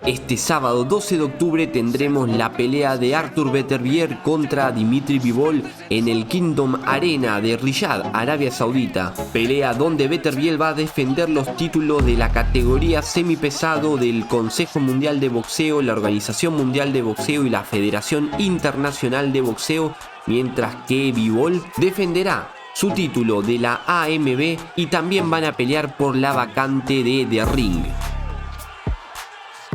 Este sábado 12 de octubre tendremos la pelea de Artur Beterbiev contra Bivol en el Kingdom Arena de Riad, Arabia Saudita. Pelea donde Beterbiev va a defender los títulos de la categoría semipesado del Consejo Mundial de Boxeo, la Organización Mundial de Boxeo y la Federación Internacional de Boxeo, mientras que Bivol defenderá su título de la AMB y también van a pelear por la vacante de The Ring.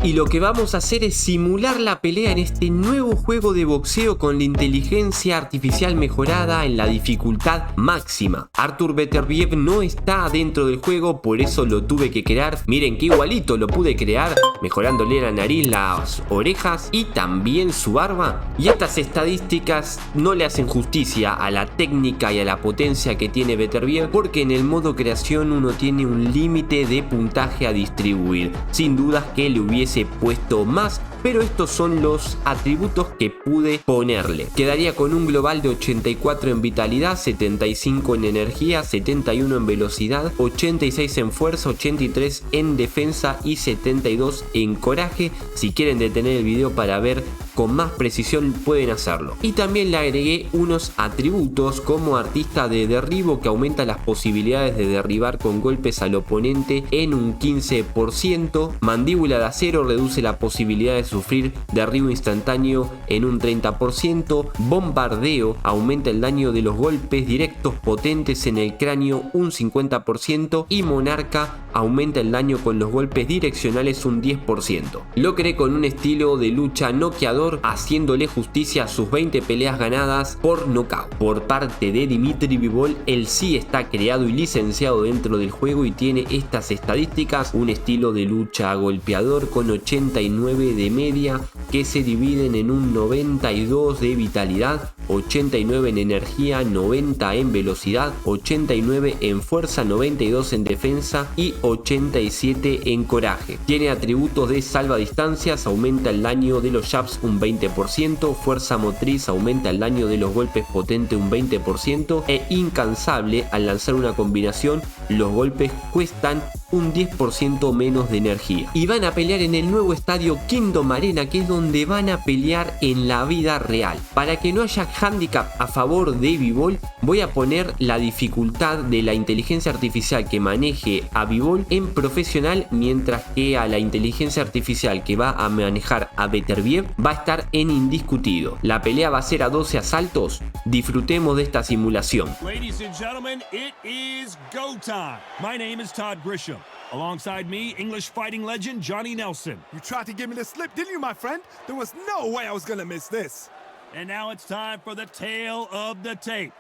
Y lo que vamos a hacer es simular la pelea en este nuevo juego de boxeo con la inteligencia artificial mejorada en la dificultad máxima. Artur Beterbiev no está dentro del juego, por eso lo tuve que crear. Miren que igualito lo pude crear, mejorándole la nariz, las orejas y también su barba. Y estas estadísticas no le hacen justicia a la técnica y a la potencia que tiene Beterbiev, porque en el modo creación uno tiene un límite de puntaje a distribuir. Sin dudas que le hubiese puesto más, pero estos son los atributos que pude ponerle. Quedaría con un global de 84 en vitalidad, 75 en energía, 71 en velocidad, 86 en fuerza, 83 en defensa y 72 en coraje. Si quieren detener el video para ver con más precisión pueden hacerlo. Y también le agregué unos atributos como artista de derribo, que aumenta las posibilidades de derribar con golpes al oponente en un 15%. Mandíbula de acero reduce la posibilidad de sufrir derribo instantáneo en un 30%. Bombardeo aumenta el daño de los golpes directos potentes en el cráneo un 50%. Y monarca aumenta el daño con los golpes direccionales un 10%. Lo creé con un estilo de lucha noqueador, haciéndole justicia a sus 20 peleas ganadas por nocaut. Por parte de Bivol, él sí está creado y licenciado dentro del juego y tiene estas estadísticas: un estilo de lucha golpeador con 89 de media, que se dividen en un 92 de vitalidad, 89 en energía, 90 en velocidad, 89 en fuerza, 92 en defensa y 87 en coraje. Tiene atributos de salva distancias, aumenta el daño de los jabs un 20%, fuerza motriz aumenta el daño de los golpes potentes un 20% e incansable. Al lanzar una combinación, los golpes cuestan un 10% menos de energía. Y van a pelear en el nuevo estadio Kingdom Arena, que es donde van a pelear en la vida real. Para que no haya handicap a favor de Bivol, voy a poner la dificultad de la inteligencia artificial que maneje a Bivol en profesional, mientras que a la inteligencia artificial que va a manejar a Beterbiev va a estar en indiscutido. La pelea va a ser a 12 asaltos. Disfrutemos de esta simulación. Ladies and gentlemen, it is go time. My name is Todd Grisham. Alongside me, English fighting legend Johnny Nelson. You tried to give me the slip, didn't you, my friend? There was no way I was gonna miss this. And now it's time for the tale of the tape.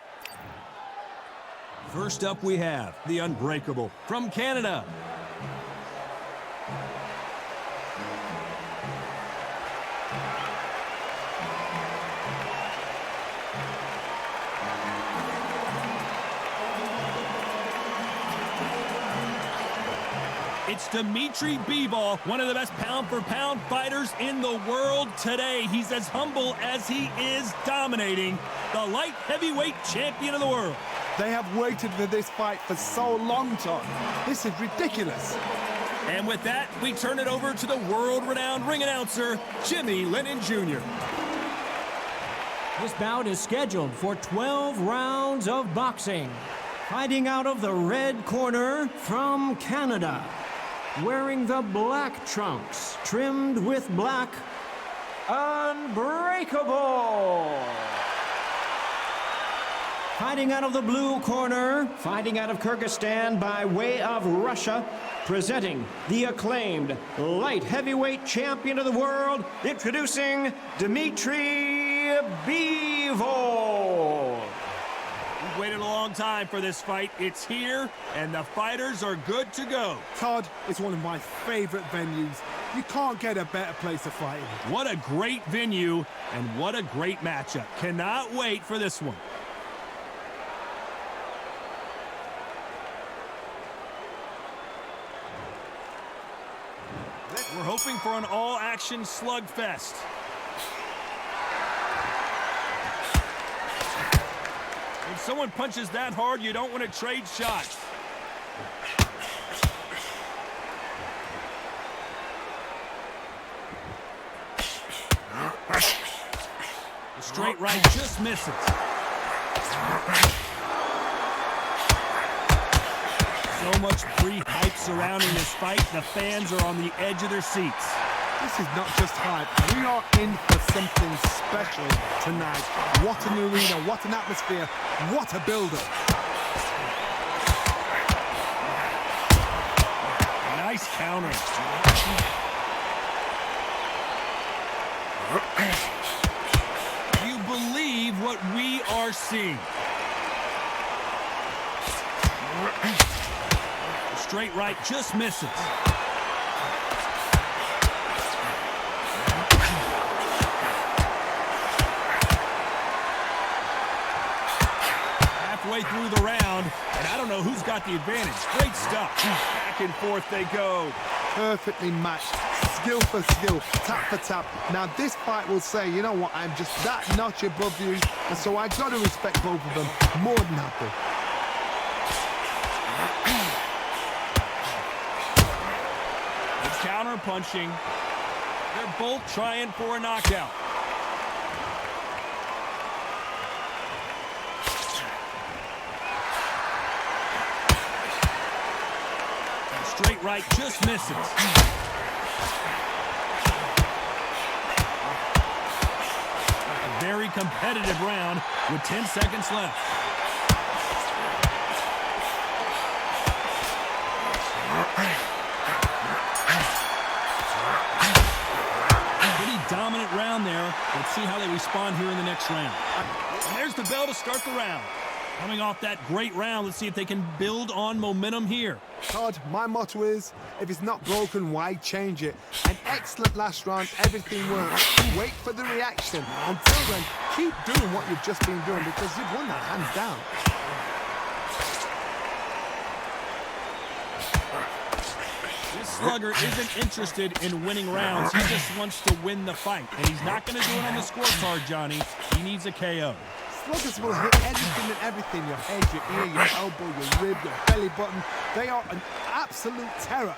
First up we have the Unbreakable from Canada. It's Bivol, one of the best pound-for-pound fighters in the world today. He's as humble as he is dominating, the light heavyweight champion of the world. They have waited for this fight for so long, Todd. This is ridiculous. And with that, we turn it over to the world-renowned ring announcer, Jimmy Lennon Jr. This bout is scheduled for 12 rounds of boxing. Fighting out of the red corner from Canada, wearing the black trunks, trimmed with black, Unbreakable. Fighting out of the blue corner, fighting out of Kyrgyzstan by way of Russia, presenting the acclaimed light heavyweight champion of the world, introducing Dmitry Bivol. We've waited a long time for this fight. It's here, and the fighters are good to go. Todd, it's one of my favorite venues. You can't get a better place to fight in. What a great venue, and what a great matchup. Cannot wait for this one. We're hoping for an all-action slugfest. When someone punches that hard, you don't want to trade shots. Straight right, just misses. So much pre-hype surrounding this fight, the fans are on the edge of their seats. This is not just hype. We are in for something special tonight. What an arena, what an atmosphere, what a build-up. Nice counter. Do you believe what we are seeing? Straight right just misses. Halfway through the round, and I don't know who's got the advantage. Great stuff. Back and forth they go. Perfectly matched, skill for skill, tap for tap. Now this fight will say, you know what, I'm just that notch above you, and so I got to respect both of them more than happy. Counter punching. They're both trying for a knockout. Straight right just misses. A very competitive round with 10 seconds left. Dominant round there. Let's see how they respond here in the next round. And there's the bell to start the round. Coming off that great round, let's see if they can build on momentum here. Todd, my motto is, if it's not broken, why change it? An excellent last round, everything works. Wait for the reaction. Until then, keep doing what you've just been doing because you've won that hands down. Slugger isn't interested in winning rounds. He just wants to win the fight. And he's not going to do it on the scorecard, Johnny. He needs a KO. Sluggers will hit anything and everything. Your head, your ear, your elbow, your rib, your belly button. They are an absolute terror.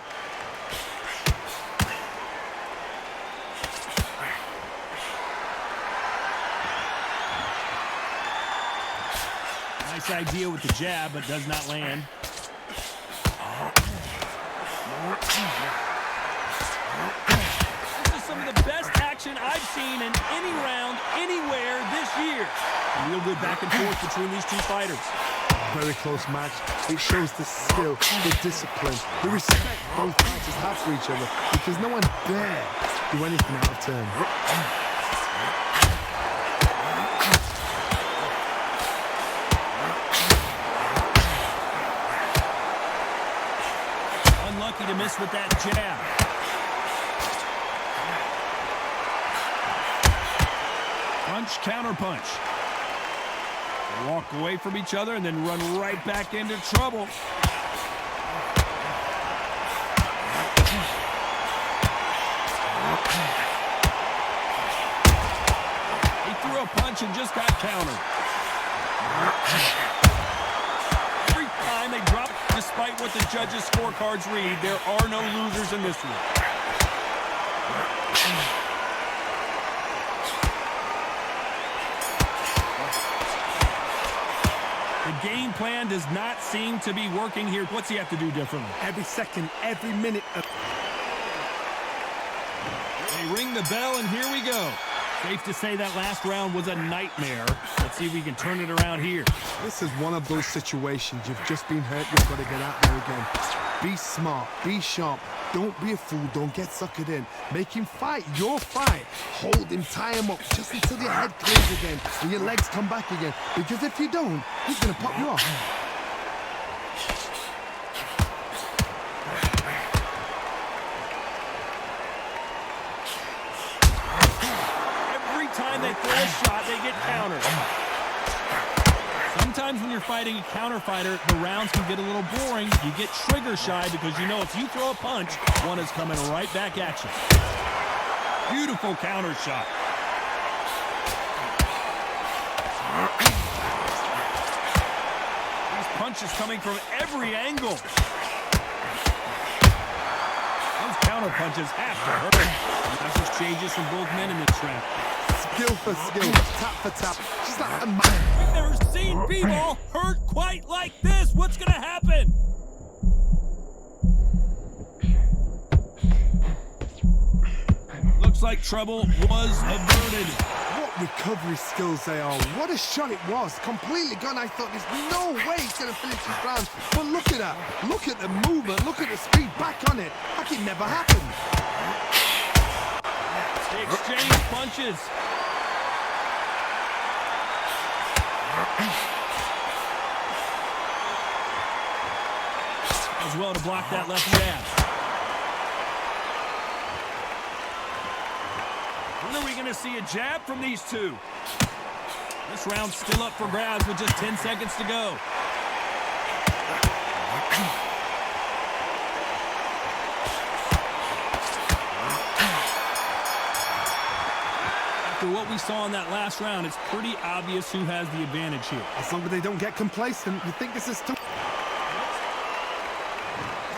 Nice idea with the jab, but does not land. This is some of the best action I've seen in any round, anywhere this year. Real good back and forth between these two fighters. Very close match. It shows the skill, the discipline, the respect both fighters have for each other because no one dare do anything out of turn. Unlucky to miss with that jab. Punch, counter punch. They walk away from each other and then run right back into trouble. He threw a punch and just got countered. Every time they drop, despite what the judges' scorecards read, there are no losers in this one. The game plan does not seem to be working here. What's he have to do differently? Every second, every minute. They ring the bell, and here we go. Safe to say that last round was a nightmare. Let's see if we can turn it around here. This is one of those situations. You've just been hurt. You've got to get out there again. Be smart. Be sharp. Don't be a fool. Don't get suckered in. Make him fight your fight. Hold him, tie him up just until your head clears again and your legs come back again. Because if you don't, he's going to pop you off. Every time they throw a shot, they get countered. Sometimes when you're fighting a counter fighter, the rounds can get a little boring. You get trigger shy because you know if you throw a punch, one is coming right back at you. Beautiful counter shot. These punches coming from every angle. Those counter punches have to hurt. Message changes from both men in this round. skill for skill, tap for tap, just like a man. I've never seen Bivol hurt quite like this. What's gonna happen? Looks like trouble was averted. What recovery skills they are. What a shot it was. Completely gone. I thought there's no way he's going to finish this round. But look at that. Look at the movement. Look at the speed. Back on it. Like it never happened. They exchange punches. As well to block that left jab. When are we going to see a jab from these two? This round's still up for grabs with just 10 seconds to go. After what we saw in that last round, it's pretty obvious who has the advantage here. As long as they don't get complacent, you think this is tough.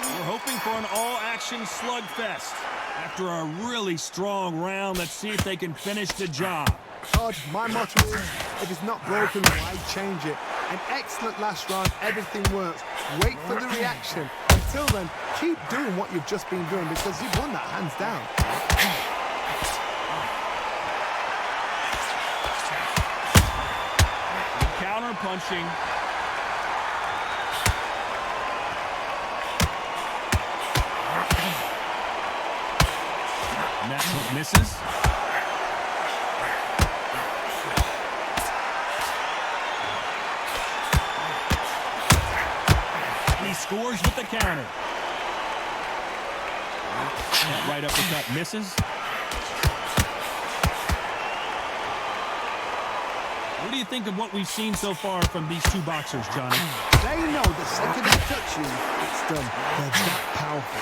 We're hoping for an all-action slugfest. After a really strong round, let's see if they can finish the job. God, my motto is, if it's not broken, why change it? An excellent last round, everything works. Wait for the reaction. Until then, keep doing what you've just been doing because you've won that hands down. Counter punching. And that one misses. And he scores with the counter. That right uppercut misses. What do you think of what we've seen so far from these two boxers, Johnny? They know the second they touch you, it's done. They're that powerful.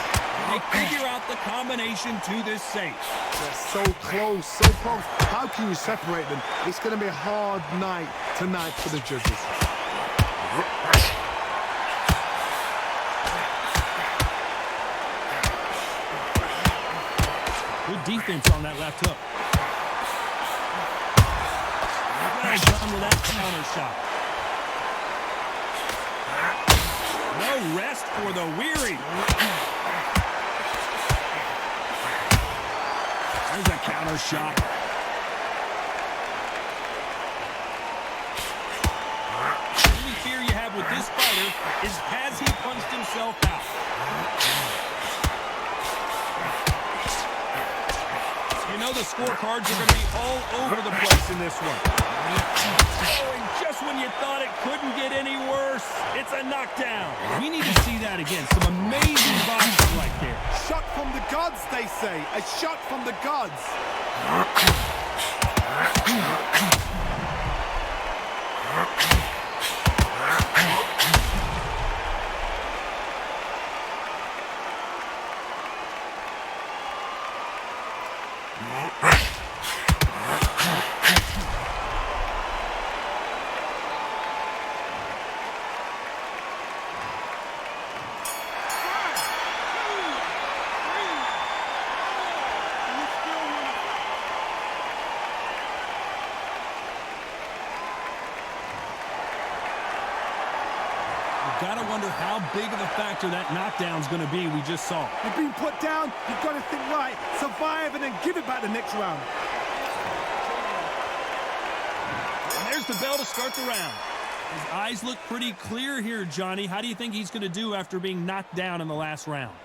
They figure out the combination to this safe. They're so close, so close. How can you separate them? It's going to be a hard night tonight for the judges. Good defense on that left hook. Well done with that counter shot. No rest for the weary. There's a counter shot. The only fear you have with this fighter is has he punched himself out? You know the scorecards are going to be all over the place in this one. Oh, and just when you thought it couldn't get any worse, it's a knockdown. We need to see that again. Some amazing boxing right there. Shot from the gods, they say. A shot from the gods. Gotta wonder how big of a factor that knockdown's gonna be we just saw. You've been put down, you've got to think right, survive and then give it back the next round. And there's the bell to start the round. His eyes look pretty clear here, Johnny. How do you think he's gonna do after being knocked down in the last round?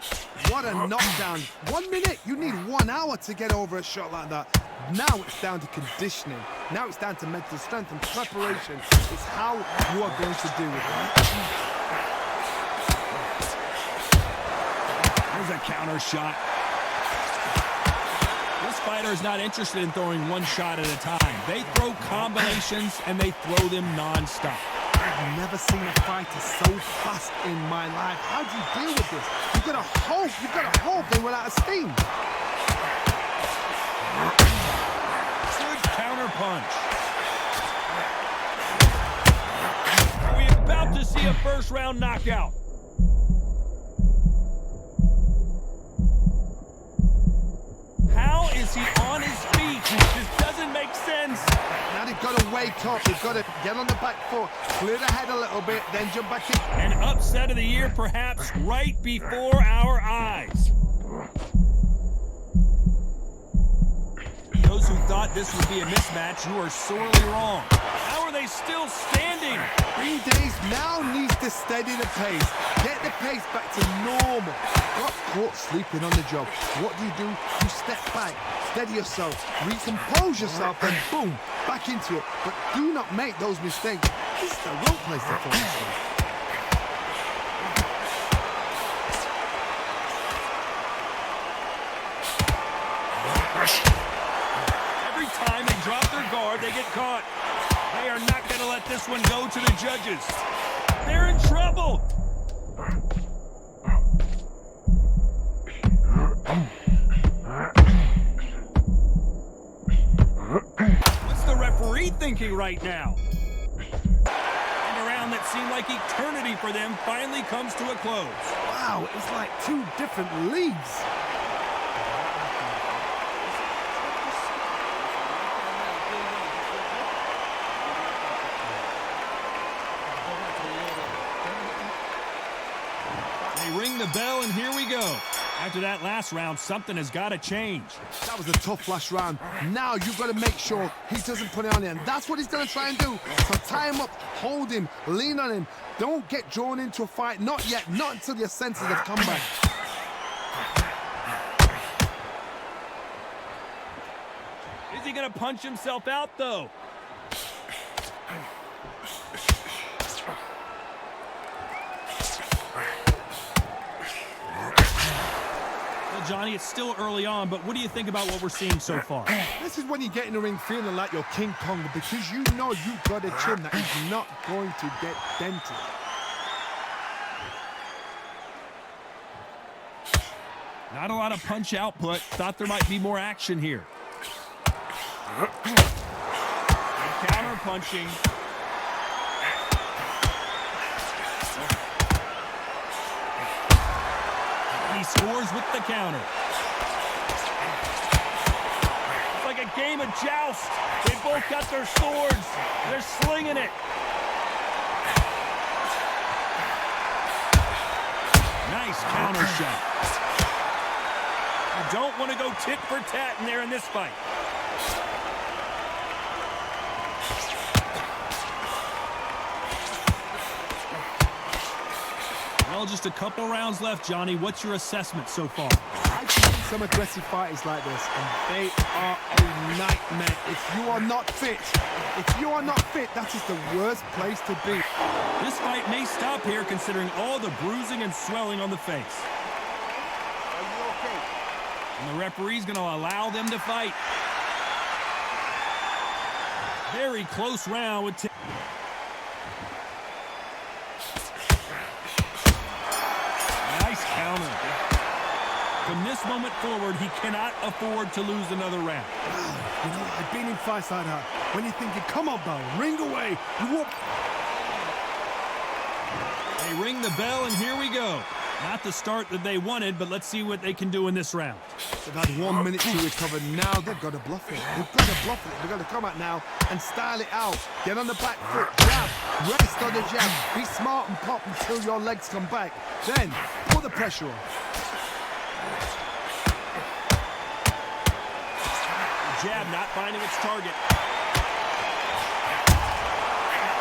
What a knockdown. 1 minute, you need 1 hour to get over a shot like that. Now it's down to conditioning. Now it's down to mental strength and preparation. It's how you are going to deal with it. There's a counter shot. This fighter is not interested in throwing one shot at a time. They throw combinations and they throw them non-stop. I've never seen a fighter so fast in my life. How do you deal with this? You've got to hope they run out of steam. Good counter punch. Are we about to see a first round knockout? How is he on his feet? This doesn't make sense. wake up. You've got to get on the back foot, clear the head a little bit, then jump back in. An upset of the year, perhaps, right before our eyes. Those who thought this would be a mismatch, you are sorely wrong. How are they still standing? 3 days now needs to steady the pace. Get the pace back to normal. Got caught sleeping on the job. What do? You step back, steady yourself, recompose yourself, and boom, back into it. But do not make those mistakes. This is the wrong place to fall. Drop their guard, they get caught. They are not going to let this one go to the judges. They're in trouble. What's the referee thinking right now? And a round that seemed like eternity for them finally comes to a close. Wow, it's like 2 different leagues. Ring the bell, and here we go. After that last round, something has got to change. That was a tough last round. Now you've got to make sure he doesn't put it on you, and that's what he's going to try and do. So tie him up, hold him, lean on him. Don't get drawn into a fight. Not yet. Not until your senses have come back. Is he going to punch himself out, though? Johnny, it's still early on, but what do you think about what we're seeing so far? This is when you get in the ring feeling like you're King Kong, because you know you've got a chin that is not going to get dented. Not a lot of punch output. Thought there might be more action here. Counter punching. He scores with the counter. It's like a game of joust. They both got their swords. They're slinging it. Nice counter shot. You don't want to go tit for tat in there in this fight. Well, just a couple rounds left, Johnny. What's your assessment so far? I've seen some aggressive fighters like this, and they are a nightmare. If you are not fit, that is the worst place to be. This fight may stop here considering all the bruising and swelling on the face. Are you okay? And the referee's going to allow them to fight. Very close round with From this moment forward, he cannot afford to lose another round. You know, I've been in fights like that. When you're thinking, come on, Bo, ring away. You walk. They ring the bell, and here we go. Not the start that they wanted, but let's see what they can do in this round. They've had 1 minute to recover. Now they've got to bluff it. They've got to bluff it. They've got to come out now and style it out. Get on the back foot, jab, rest on the jab. Be smart and pop until your legs come back. Then put the pressure on. Jab not finding its target.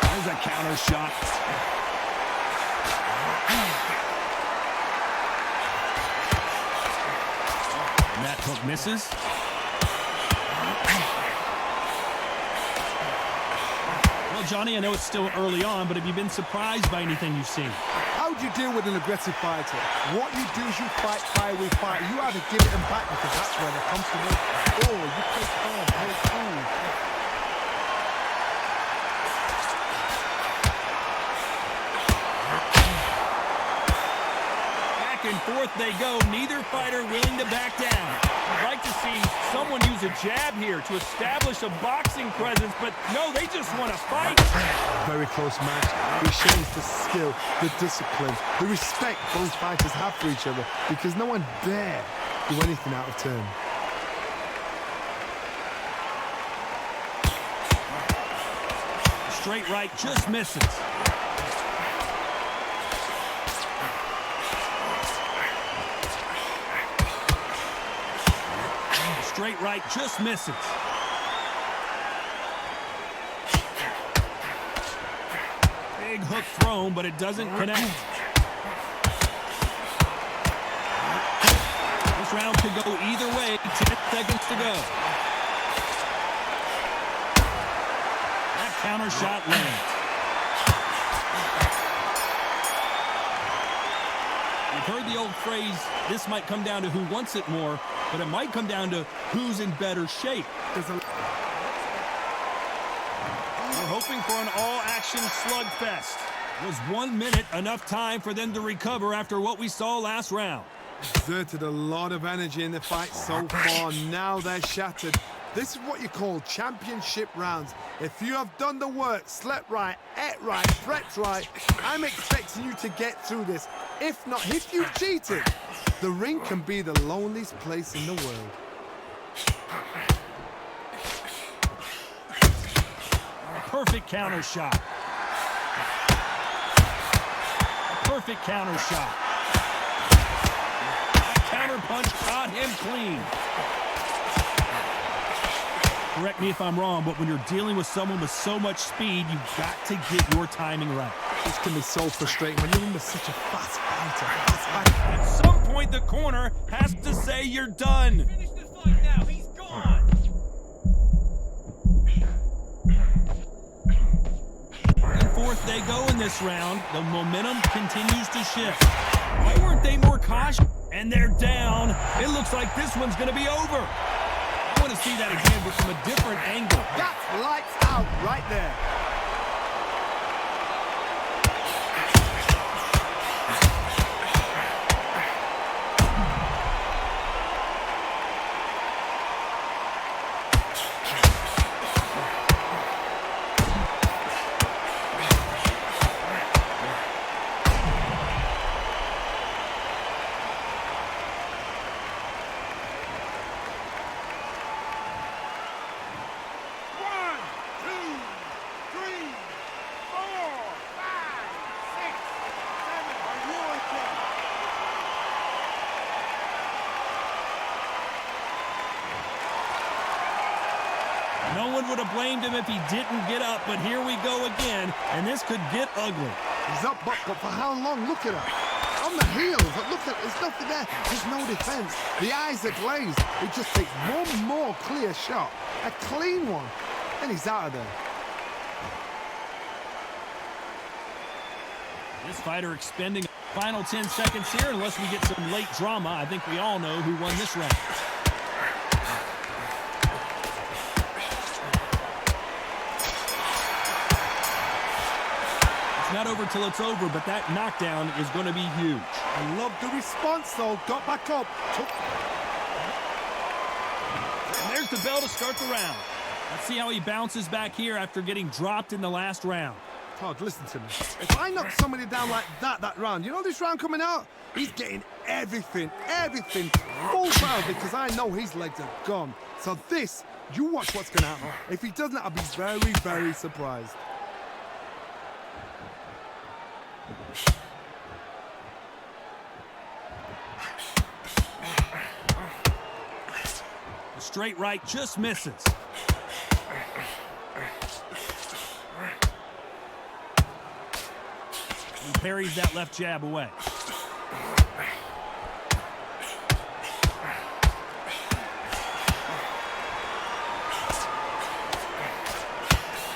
There's a counter shot. And that hook misses. Well, Johnny, I know it's still early on, but have you been surprised by anything you've seen? How do you deal with an aggressive fighter? What you do is you fight fire with fire. You either give it them back because that's where they're comfortable, or you play calm, play cool. Back and forth they go. Neither fighter willing to back down. I'd like to see someone use a jab here to establish a boxing presence, but no, they just want to fight. Very close match. It shows the skill, the discipline, the respect both fighters have for each other, because no one dare do anything out of turn. straight right just misses. Straight right just misses. Big hook thrown, but it doesn't connect. This round could go either way. 10 seconds to go. That counter shot lands. You've heard the old phrase, this might come down to who wants it more, but it might come down to who's in better shape. We're hoping for an all-action slugfest. Was 1 minute enough time for them to recover after what we saw last round? Exerted a lot of energy in the fight so far. Now they're shattered. This is what you call championship rounds. If you have done the work, slept right, ate right, prepped right, I'm expecting you to get through this. If not, if you've cheated, the ring can be the loneliest place in the world. Perfect counter shot. Perfect counter shot. That counter punch caught him clean. Correct me if I'm wrong, but when you're dealing with someone with so much speed, you've got to get your timing right. This can be so frustrating when you're under such a fast fighter. At some point, the corner has to say you're done. Finish the fight now. He's gone. And forth they go in this round. The momentum continues to shift. Why weren't they more cautious? And they're down. It looks like this one's going to be over. I want to see that again, but from a different angle. That's lights out right there. No one would have blamed him if he didn't get up, but here we go again, and this could get ugly. He's up, but for how long? Look at her. On the heels, look at, there's nothing there. There's no defense. The eyes are glazed. He just takes one more clear shot, a clean one, and he's out of there. This fighter expending final 10 seconds here, unless we get some late drama. I think we all know who won this round. It's not over till it's over, but that knockdown is going to be huge. I love the response, though. Got back up. And there's the bell to start the round. Let's see how he bounces back here after getting dropped in the last round. Todd, listen to me. If I knock somebody down like that round, you know this round coming out? He's getting everything, full power, because I know his legs are gone. So this, you watch what's going to happen. If he doesn't, I'll be very, very surprised. The straight right just misses. He parries that left jab away.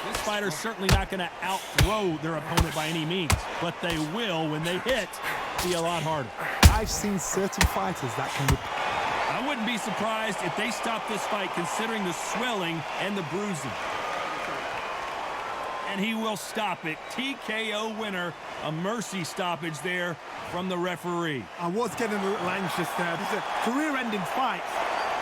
This fighter's certainly not going to outthrow their opponent by any means, but they will, when they hit, be a lot harder. I've seen certain fighters that can... I wouldn't be surprised if they stop this fight considering the swelling and the bruising. And he will stop it. TKO winner. A mercy stoppage there from the referee. I was getting a little anxious there. This is a career-ending fight.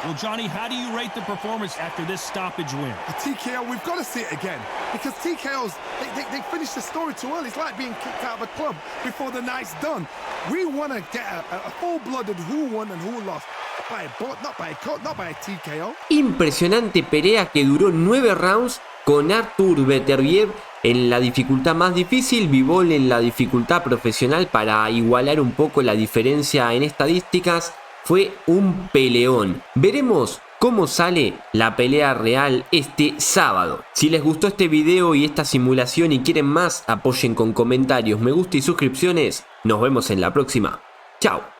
Well, Johnny, how do you rate the performance after this stoppage win? A TKO, we've got to see it again. Because TKOs, they finish the story too early. It's like being kicked out of a club before the night's done. We want to get a full-blooded who won and who lost. Not by a cut, not by a TKO. Impresionante pelea que duró 9 rounds con Artur Beterbiev en la dificultad más difícil, Bivol en la dificultad profesional para igualar un poco la diferencia en estadísticas. Fue un peleón. Veremos cómo sale la pelea real este sábado. Si les gustó este video y esta simulación y quieren más, apoyen con comentarios, me gusta y suscripciones. Nos vemos en la próxima. Chao.